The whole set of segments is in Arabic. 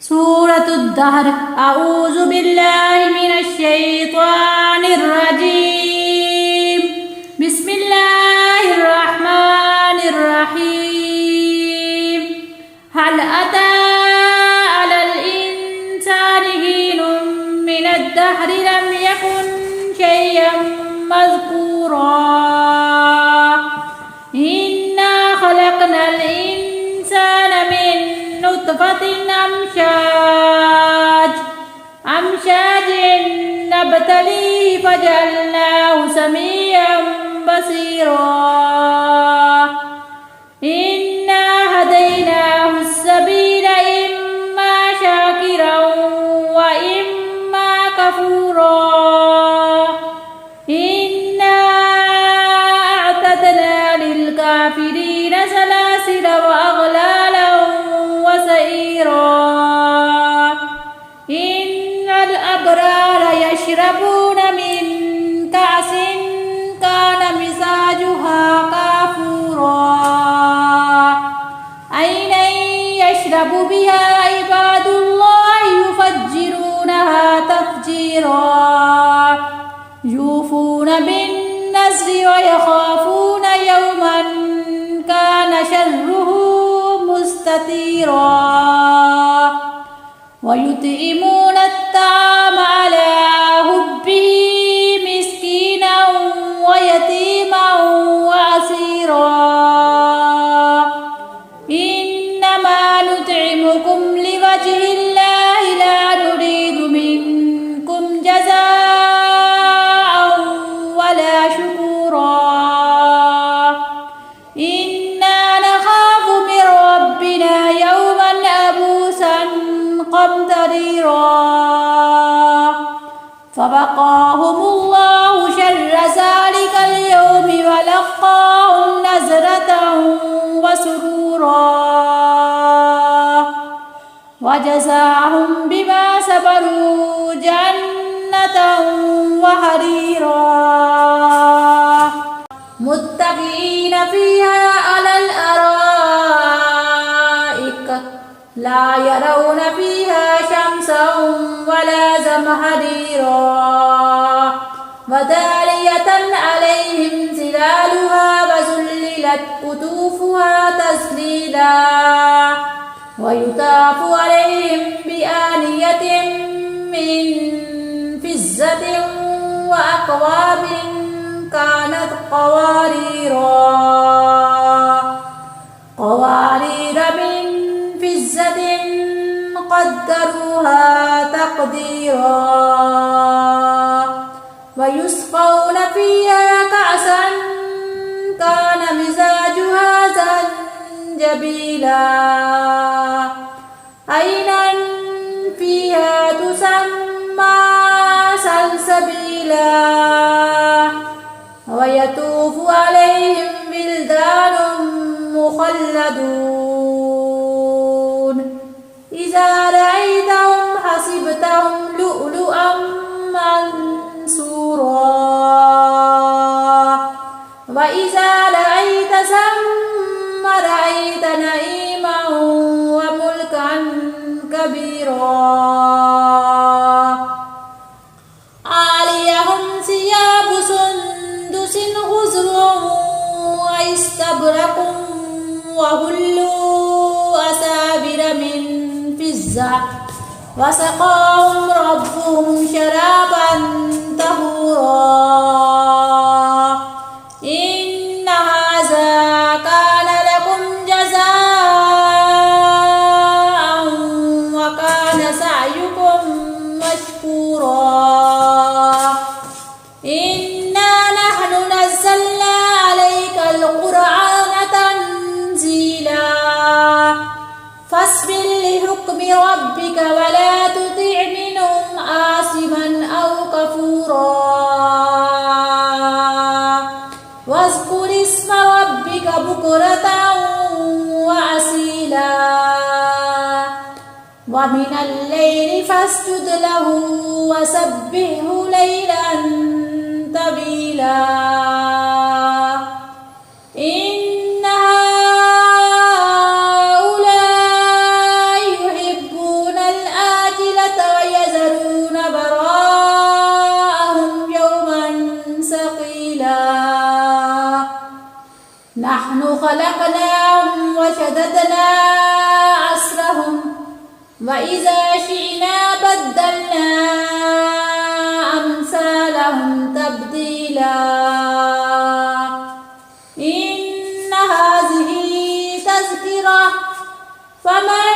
سورة الدهر. أعوذ بالله من الشيطان الرجيم. بسم الله الرحمن الرحيم. هل أتى على الإنسان حين من الدهر لم يكن شيئا مذكورا إنا خلقنا الإنسان من نطفة أمشاج نبتليه فجعلناه سميعا بصيرا إنا هديناه السبيل إما شاكرا وإما كفورا إنا أعتدنا للكافرين سلاسل وأغلالا وسعيرا إن الأبرار يشربون من كأس كان مزاجها كافورا عينا يشرب بها عباد الله يفجرونها تفجيرا يوفون بالنذر ويخافون يوما كان شره مستطيرا ويطعمون الطعام على حبه مسكينا ويتيما وأسيرا إنما نطعمكم لوجه الله لا نريد منكم جزاء ولا شكورا إنا نخاف من ربنا يوما عبوسا قمطريرا فوقاهم الله شر ذلك اليوم ولقاهم نزرة وسرورا وجزاهم بما صبروا جنة وحريرا متكئين فيها على الأرائك لا يرون فيها شمسا ولا زمهريرا ودانية عليهم ظلالها وذللت قطوفها تذليلا ويطاف عليهم بآنية من فضة وأكواب كانت قوارير من فضة قدروها تقديرا ويسقون فيها كأسا كان مزاجها زنجبيلا عينا فيها تسمى سلسبيلا ويطوف عليهم ولدان مخلدون إذا رأيتهم حسبتهم لؤلؤا منثورا وإذا رأيت ثم رأيت نعيما وملكا كبيرا عاليهم ثياب سندس خضر واستبرق وهلوا أسابر من فضة وسقاهم ربهم شرابا طهورا إن هذا كان لكم جزاء وكان سعيكم مشكورا إنا نحن نزلنا عليك القرآن تنزيلا فاصبر لحكم ربك ولا تطع منهم آثما أو كفورا واذكر اسم ربك بكرة وأصيلا ومن الليل فاسجد له وسبحه ليلا طويلا إن هؤلاء يحبون شددنا أسرهم وإذا شئنا بدلنا أمثالهم تبديلا إن هذه تذكرة فمن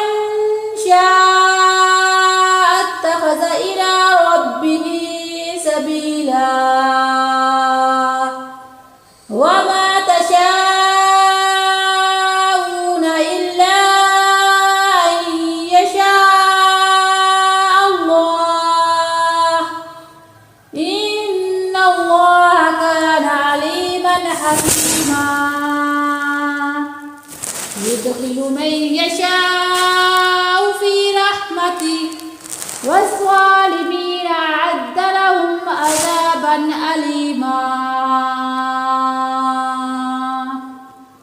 شاء اتخذ إلى ربه سبيلا وما تشاءون إلا أن يشاء الله إن الله كان عليما حكيما يدخل من يشاء في رحمته والظالمين أعد لهم عذابا أليما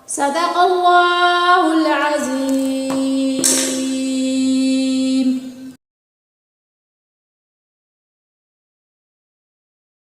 صدق الله العظيم.